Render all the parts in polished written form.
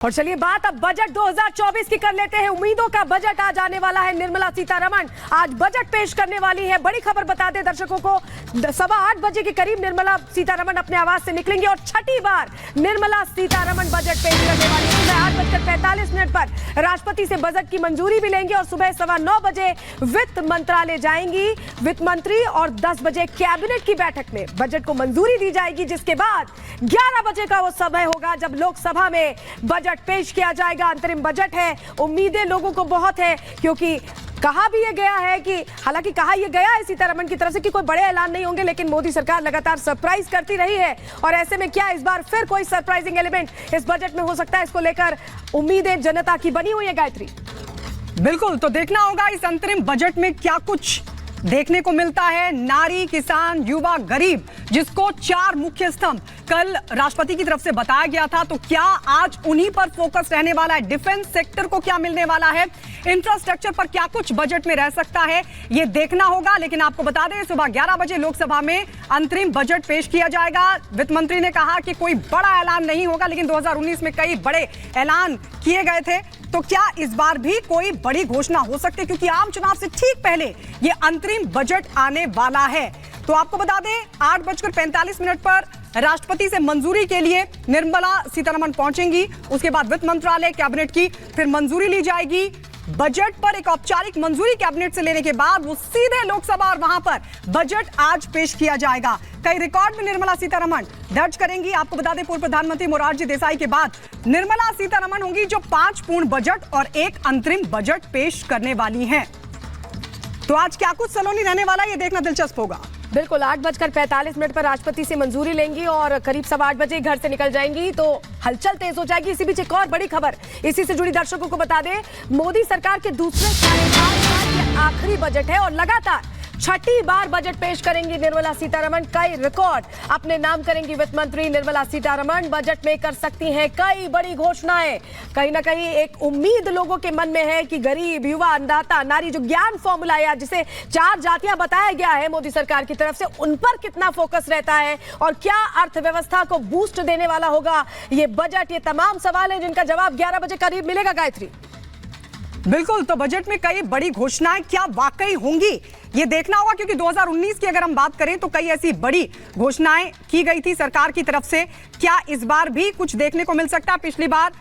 और चलिए बात अब बजट 2024 की कर लेते हैं। उम्मीदों का बजट आज आने वाला है। निर्मला सीतारमण आज बजट पेश करने वाली है। बड़ी खबर बता दें दर्शकों को, 8:15 बजे के करीब निर्मला सीतारमण अपने आवास से निकलेंगी और छठी बार निर्मला सीतारमण बजट पेश करने वाली है। सुबह 8:45 पर राष्ट्रपति से बजट की मंजूरी भी लेंगे और सुबह 9:15 बजे वित्त मंत्रालय जाएंगी वित्त मंत्री और 10 बजे कैबिनेट की बैठक में बजट को मंजूरी दी जाएगी, जिसके बाद 11 बजे का वो समय होगा जब लोकसभा में बजट पेश किया जाएगा। अंतरिम बजट है, उम्मीदें लोगों को बहुत है, क्योंकि कहा भी ये गया है कि हालांकि कहा यह गया है सीतारमण की तरफ से कि कोई बड़े ऐलान नहीं होंगे, लेकिन मोदी सरकार लगातार सरप्राइज करती रही है और ऐसे में क्या इस बार फिर कोई सरप्राइजिंग एलिमेंट इस बजट में हो सकता है, इसको लेकर उम्मीदें जनता की बनी हुई है। गायत्री, बिल्कुल, तो देखना होगा इस अंतरिम बजट में क्या कुछ देखने को मिलता है। नारी, किसान, युवा, गरीब, जिसको 4 मुख्य स्तंभ कल राष्ट्रपति की तरफ से बताया गया था, तो क्या आज उन्हीं पर फोकस रहने वाला है। डिफेंस सेक्टर को क्या मिलने वाला है, इंफ्रास्ट्रक्चर पर क्या कुछ बजट में रह सकता है, ये देखना होगा। लेकिन आपको बता दें, सुबह 11 बजे लोकसभा में अंतरिम बजट पेश किया जाएगा। वित्त मंत्री ने कहा कि कोई बड़ा ऐलान नहीं होगा, लेकिन 2019 में कई बड़े ऐलान किए गए थे, तो क्या इस बार भी कोई बड़ी घोषणा हो सकती है, क्योंकि आम चुनाव से ठीक पहले ये अंतरिम बजट आने वाला है। तो आपको बता दें, 8:45 पर राष्ट्रपति से मंजूरी के लिए निर्मला सीतारमण पहुंचेंगी। उसके बाद वित्त मंत्रालय, कैबिनेट की फिर मंजूरी ली जाएगी। बजट पर एक औपचारिक मंजूरी कैबिनेट से लेने के बाद वो सीधे लोकसभा और वहां पर बजट आज पेश किया जाएगा। कई रिकॉर्ड में निर्मला सीतारमण दर्ज करेंगी। आपको बता दें, पूर्व प्रधानमंत्री मोरारजी देसाई के बाद निर्मला सीतारमण होंगी जो 5 पूर्ण बजट और 1 अंतरिम बजट पेश करने वाली हैं। तो आज क्या कुछ सलोनी रहने वाला है, ये देखना दिलचस्प होगा। बिल्कुल, 8:45 पर राष्ट्रपति से मंजूरी लेंगी और करीब 8:15 बजे घर से निकल जाएंगी, तो हलचल तेज हो जाएगी। इसी बीच एक और बड़ी खबर इसी से जुड़ी दर्शकों को बता दें, मोदी सरकार के दूसरे कार्यकाल का ये आखिरी बजट है और लगातार छठी बार बजट पेश करेंगी निर्मला सीतारमण। कई रिकॉर्ड अपने नाम करेंगी वित्त मंत्री निर्मला सीतारमण। बजट में कर सकती हैं कई बड़ी घोषणाएं। कहीं ना कहीं एक उम्मीद लोगों के मन में है कि गरीब, युवा, अन्नदाता, नारी, जो ज्ञान फॉर्मूला है जिसे 4 जातियां बताया गया है मोदी सरकार की तरफ से, उन पर कितना फोकस रहता है और क्या अर्थव्यवस्था को बूस्ट देने वाला होगा ये बजट। ये तमाम सवाल है जिनका जवाब 11 बजे करीब मिलेगा। गायत्री, बिल्कुल, तो बजट में कई बड़ी घोषणाएं क्या वाकई होंगी, ये देखना होगा, क्योंकि 2019 की अगर हम बात करें तो कई ऐसी बड़ी घोषणाएं की गई थी सरकार की तरफ से। क्या इस बार भी कुछ देखने को मिल सकता है। पिछली बार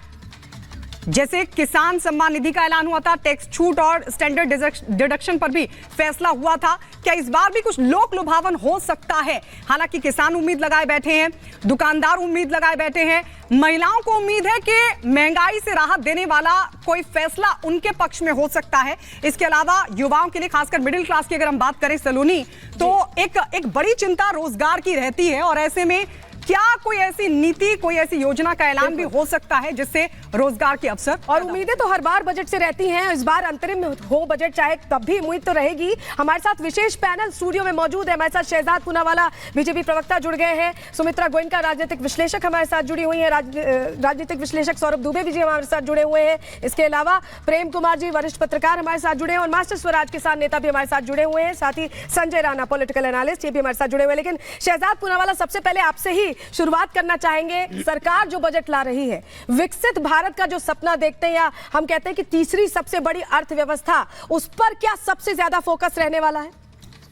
जैसे किसान सम्मान निधि का ऐलान हुआ था, टैक्स छूट और स्टैंडर्ड डिडक्शन पर भी फैसला हुआ था, क्या इस बार भी कुछ लोक लुभावन हो सकता है। हालांकि किसान उम्मीद लगाए बैठे हैं, दुकानदार उम्मीद लगाए बैठे हैं, महिलाओं को उम्मीद है कि महंगाई से राहत देने वाला कोई फैसला उनके पक्ष में हो सकता है। इसके अलावा युवाओं के लिए, खासकर मिडिल क्लास की अगर हम बात करें सलोनी, तो एक बड़ी चिंता रोजगार की रहती है और ऐसे में क्या कोई ऐसी नीति, कोई ऐसी योजना का ऐलान भी हो सकता है जिससे रोजगार के अवसर। और उम्मीदें तो हर बार बजट से रहती हैं, इस बार अंतरिम हो बजट चाहे तब भी उम्मीद तो रहेगी। हमारे साथ विशेष पैनल स्टूडियो में मौजूद है। हमारे साथ शहजाद पूनावाला बीजेपी प्रवक्ता जुड़ गए हैं, सुमित्रा गोयनका राजनीतिक विश्लेषक हमारे साथ जुड़ी हुई है, राजनीतिक विश्लेषक सौरभ दुबे भी जी हमारे साथ जुड़े हुए हैं। इसके अलावा प्रेम कुमार जी वरिष्ठ पत्रकार हमारे साथ जुड़े हैं और मास्टर स्वराज किसान नेता भी हमारे साथ जुड़े हुए हैं। साथ ही संजय राणा पॉलिटिकल एनालिस्ट, ये भी हमारे साथ जुड़े हुए हैं। लेकिन शहजाद पूनावाला, सबसे पहले आपसे ही शुरुआत करना चाहेंगे। सरकार जो बजट ला रही है, विकसित भारत का जो सपना देखते हैं, या हम कहते हैं कि तीसरी सबसे बड़ी अर्थव्यवस्था, उस पर क्या सबसे ज्यादा फोकस रहने वाला है।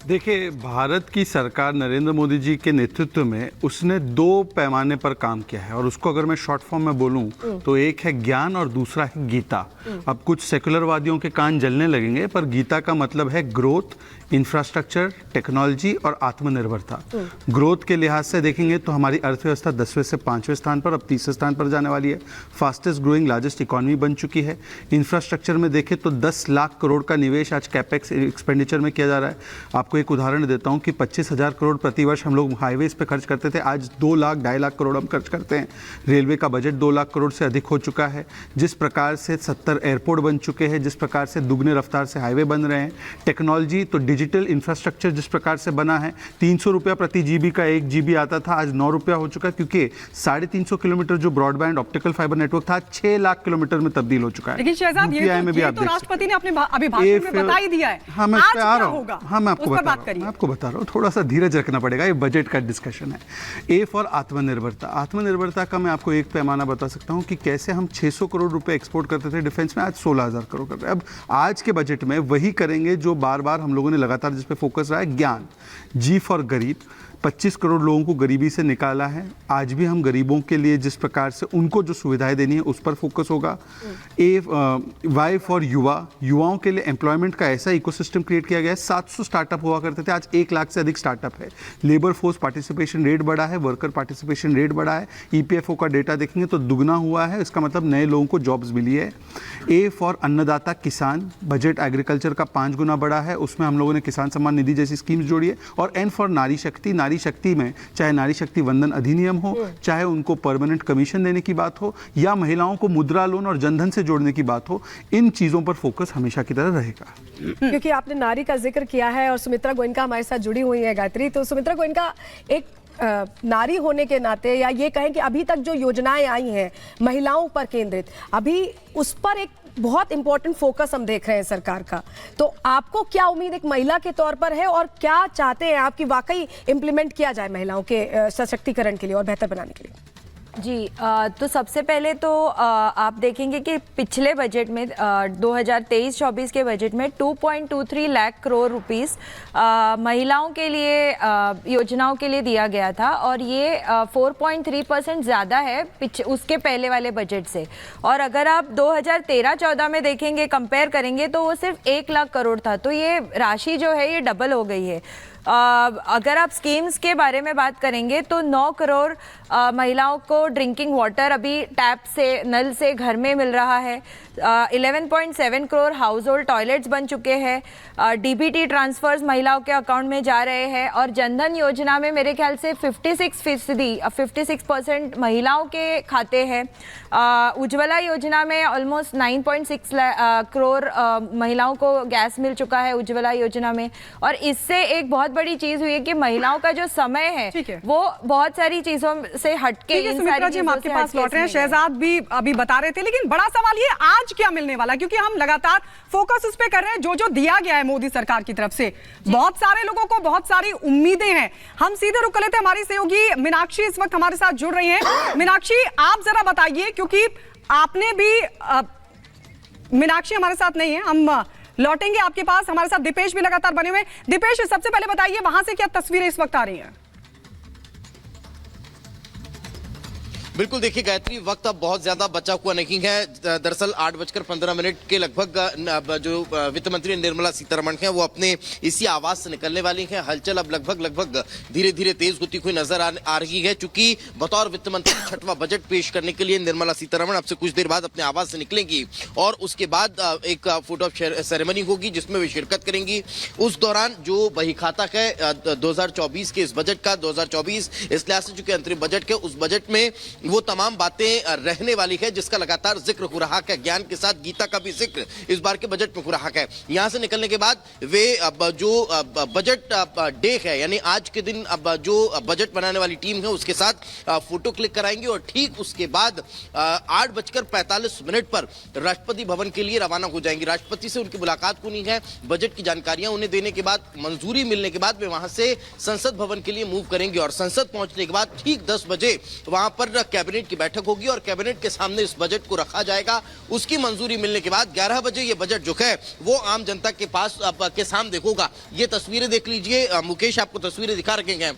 देखिए, भारत की सरकार नरेंद्र मोदी जी के नेतृत्व में उसने 2 पैमाने पर काम किया है और उसको अगर मैं शॉर्ट फॉर्म में बोलूं तो एक है ज्ञान और दूसरा है गीता। अब कुछ सेकुलरवादियों के कान जलने लगेंगे, पर गीता का मतलब है ग्रोथ, इंफ्रास्ट्रक्चर, टेक्नोलॉजी और आत्मनिर्भरता। ग्रोथ के लिहाज से देखेंगे तो हमारी अर्थव्यवस्था 10वें से 5वें स्थान पर, अब 30वें स्थान पर जाने वाली है। फास्टेस्ट ग्रोइंग लार्जेस्ट इकोनॉमी बन चुकी है। इंफ्रास्ट्रक्चर में देखें तो 10 लाख करोड़ का निवेश आज कैपेक्स एक्सपेंडिचर में किया जा रहा है। आपको एक उदाहरण देता हूं कि 25,000 करोड़ प्रतिवर्ष हम लोग हाईवेज पे खर्च करते थे, आज 2 लाख 2.5 लाख करोड़ हम खर्च करते हैं। रेलवे का बजट 2 लाख करोड़ से अधिक हो चुका है। जिस प्रकार से 70 एयरपोर्ट बन चुके हैं, जिस प्रकार से दुगने रफ्तार से हाईवे बन रहे हैं, टेक्नोलॉजी तो डिजिटल इंफ्रास्ट्रक्चर जिस प्रकार से बना है, 300 रुपया प्रति जीबी का 1 जीबी आता था, आज 9 रुपया हो चुका है, क्योंकि 350 किलोमीटर जो ब्रॉडबैंड ऑप्टिकल फाइबर नेटवर्क था 6 लाख किलोमीटर में तब्दील हो चुका है। लेकिन शहजाद, ये तो राष्ट्रपति ने अपने अभिभाषण में बता ही दिया है। हाँ, मैं आ रहा हूँ। हाँ, मैं आपको बात करिए। मैं आपको बता रहा हूँ, थोड़ा सा धीरज रखना पड़ेगा, ये बजट का डिस्कशन है। ए फॉर आत्मनिर्भरता। आत्मनिर्भरता का मैं आपको एक पैमाना बता सकता हूँ कि कैसे हम 600 करोड़ रुपए एक्सपोर्ट करते थे डिफेंस में, आज 16,000 करोड़ कर रहे हैं। अब आज के बजट में वही करेंगे जो बार बार हम लोगों ने लगातार जिस पे फोकस रहा है, ज्ञान। जी फॉर गरीब, 25 करोड़ लोगों को गरीबी से निकाला है। आज भी हम गरीबों के लिए जिस प्रकार से उनको जो सुविधाएं देनी है उस पर फोकस होगा। वाई फॉर युवा, युवाओं के लिए एम्प्लॉयमेंट का ऐसा इकोसिस्टम क्रिएट किया गया है। 700 स्टार्टअप हुआ करते थे, आज 1 लाख से अधिक स्टार्टअप है। लेबर फोर्स पार्टिसिपेशन रेट बढ़ा है, वर्कर पार्टिसिपेशन रेट बढ़ा है। ईपीएफओ का डेटा देखेंगे तो दुगना हुआ है, इसका मतलब नए लोगों को जॉब्स मिली है। ए फॉर अन्नदाता किसान, बजट एग्रीकल्चर का 5 गुना बढ़ा है, उसमें हम लोगों ने किसान सम्मान निधि जैसी स्कीम्स जोड़ी है। और एन फॉर नारी शक्ति, नारी शक्ति में चाहे नारी शक्ति वंदन अधिनियम हो, चाहे उनको परमानेंट कमीशन देने की बात हो, या महिलाओं को मुद्रा लोन और जनधन से जोड़ने की बात हो, इन चीजों पर फोकस हमेशा की तरह रहेगा। क्योंकि आपने नारी का जिक्र किया है और सुमित्रा गोयनका हमारे साथ जुड़ी हुई है गायत्री, तो सुमित्रा गोयनका एक नारी होने के नाते, या ये कहें कि अभी तक जो योजनाएं आई हैं महिलाओं पर केंद्रित, अभी उस पर एक बहुत इंपॉर्टेंट फोकस हम देख रहे हैं सरकार का, तो आपको क्या उम्मीद एक महिला के तौर पर है और क्या चाहते हैं आप कि वाकई इंप्लीमेंट किया जाए महिलाओं के सशक्तिकरण के लिए और बेहतर बनाने के लिए? जी, तो सबसे पहले तो आप देखेंगे कि पिछले बजट में 2023-24 के बजट में 2.23 लाख करोड़ रुपीस महिलाओं के लिए योजनाओं के लिए दिया गया था, और ये 4.3% ज़्यादा है उसके पहले वाले बजट से। और अगर आप 2013-14 में देखेंगे, कंपेयर करेंगे, तो वो सिर्फ 1 लाख करोड़ था। तो ये राशि जो है ये डबल हो गई है। अगर आप स्कीम्स के बारे में बात करेंगे तो 9 करोड़ महिलाओं को ड्रिंकिंग वाटर अभी टैप से, नल से घर में मिल रहा है। 11.7 करोड़ हाउस होल्ड टॉयलेट्स बन चुके हैं। डीबीटी ट्रांसफर्स महिलाओं के अकाउंट में जा रहे हैं। और जनधन योजना में मेरे ख्याल से 56% महिलाओं के खाते हैं। उज्ज्वला योजना में ऑलमोस्ट 9.6 करोड़ महिलाओं को गैस मिल चुका है उज्ज्वला योजना में। और इससे एक बहुत बड़ी चीज हुई है कि महिलाओं का जो समय है वो बहुत सारी चीजों से हटके, सुमित्रा जी हम आपके पास लौट रहे हैं। शहजाद भी अभी बता रहे थे, लेकिन बड़ा सवाल ये आज क्या मिलने वाला है, क्योंकि हम लगातार फोकस उस पे कर रहे हैं जो दिया गया है मोदी सरकार की तरफ से। बहुत सारे लोगों को बहुत सारी उम्मीदें हैं। हम सीधे रुक लेते हैं, हमारी सहयोगी मीनाक्षी इस वक्त हमारे साथ जुड़ रही हैं। मीनाक्षी, आप जरा बताइए, क्योंकि आपने भी मीनाक्षी हमारे साथ नहीं है, हम लौटेंगे आपके पास। हमारे साथ दीपेश भी लगातार बने हुए। दीपेश, सबसे पहले बताइए वहां से क्या तस्वीरें इस वक्त आ रही हैं? बिल्कुल, देखिए गायत्री, वक्त अब बहुत ज्यादा बचा हुआ नहीं है। दरअसल 8:15 के लगभग जो वित्त मंत्री निर्मला सीतारमण हैं वो अपने इसी आवास से निकलने वाली हैं। हलचल अब लगभग धीरे धीरे तेज होती हुई नजर आ रही है, क्योंकि बतौर वित्त मंत्री 6वां बजट पेश करने के लिए निर्मला सीतारमण अब से कुछ देर बाद अपने आवास से निकलेंगी और उसके बाद एक फोटो सेरेमनी होगी जिसमें वे शिरकत करेंगी। उस दौरान जो बही खाता है 2024 के इस बजट का, 2024 इस लिहाज से चूंकि अंतरिम बजट के, उस बजट में वो तमाम बातें रहने वाली है जिसका लगातार जिक्र हो रहा है। ज्ञान के साथ गीता का भी जिक्र इस बार के बजट में हो रहा है। यहां से निकलने के बाद वे जो बजट डे है, यानी आज के दिन जो बजट बनाने वाली टीम है उसके साथ फोटो क्लिक कराएंगे और ठीक उसके बाद 8:45 पर राष्ट्रपति भवन के लिए रवाना हो जाएंगे। राष्ट्रपति से उनकी मुलाकात होनी है, बजट की जानकारियां उन्हें देने के बाद, मंजूरी मिलने के बाद वे वहां से संसद भवन के लिए मूव करेंगे और संसद पहुंचने के बाद ठीक 10 बजे वहां पर कैबिनेट की बैठक होगी और कैबिनेट के सामने इस बजट को रखा जाएगा। उसकी मंजूरी मिलने के बाद 11 बजे ये बजट जो है वो आम जनता के पास के सामने होगा। ये तस्वीरें देख लीजिए, मुकेश आपको तस्वीरें दिखा रखेंगे।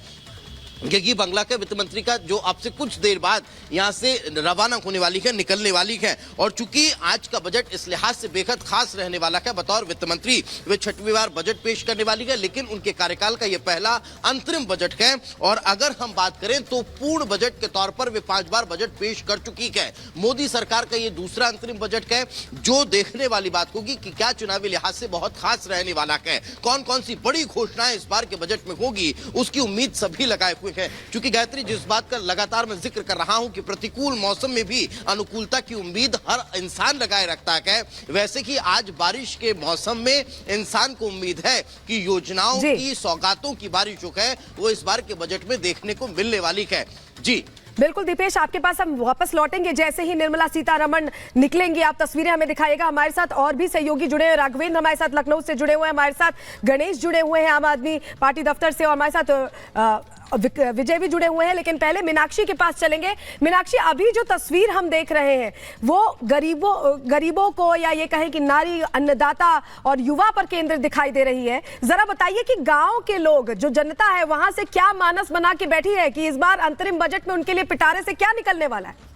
ये बंगला के वित्त मंत्री का जो अब से कुछ देर बाद यहां से रवाना होने वाली है, निकलने वाली है। और चूंकि आज का बजट इस लिहाज से बेहद खास रहने वाला है, बतौर वित्त मंत्री वे 6वीं बार बजट पेश करने वाली है, लेकिन उनके कार्यकाल का यह पहला अंतरिम बजट है। और अगर हम बात करें तो पूर्ण बजट के तौर पर वे 5 बार बजट पेश कर चुकी है। मोदी सरकार का यह दूसरा अंतरिम बजट है। जो देखने वाली बात होगी कि क्या चुनावी लिहाज से बहुत खास रहने वाला है, कौन कौन सी बड़ी घोषणाएं इस बार के बजट में होगी, उसकी उम्मीद सभी लगाए हुए है। क्योंकि गायत्री, जिस बात का लगातार मैं जिक्र कर रहा हूं कि प्रतिकूल मौसम में भी अनुकूलता की उम्मीद हर इंसान लगाए रखता है, वैसे ही आज बारिश के मौसम में इंसान को उम्मीद है कि योजनाओं की, सौगातों की बारिश जो है वो इस बार के बजट में देखने को मिलने वाली है। जी बिल्कुल दीपेश, आपके पास हम वापस लौटेंगे जैसे ही निर्मला सीतारमण निकलेंगी। आप तस्वीरें हमें दिखाएगा। हमारे साथ और भी सहयोगी जुड़े हैं। राघवेंद्र हमारे साथ लखनऊ से जुड़े हुए हैं, हमारे साथ गणेश जुड़े हुए हैं आम आदमी पार्टी दफ्तर से, और हमारे साथ विजय भी जुड़े हुए हैं। लेकिन पहले मीनाक्षी के पास चलेंगे। मीनाक्षी, अभी जो तस्वीर हम देख रहे हैं वो गरीबों को, या ये कहें कि नारी, अन्नदाता और युवा पर केंद्रित दिखाई दे रही है। जरा बताइए कि गांव के लोग, जो जनता है, वहां से क्या मानस बना के बैठी है कि इस बार अंतरिम बजट में उनके लिए पिटारे से क्या निकलने वाला है?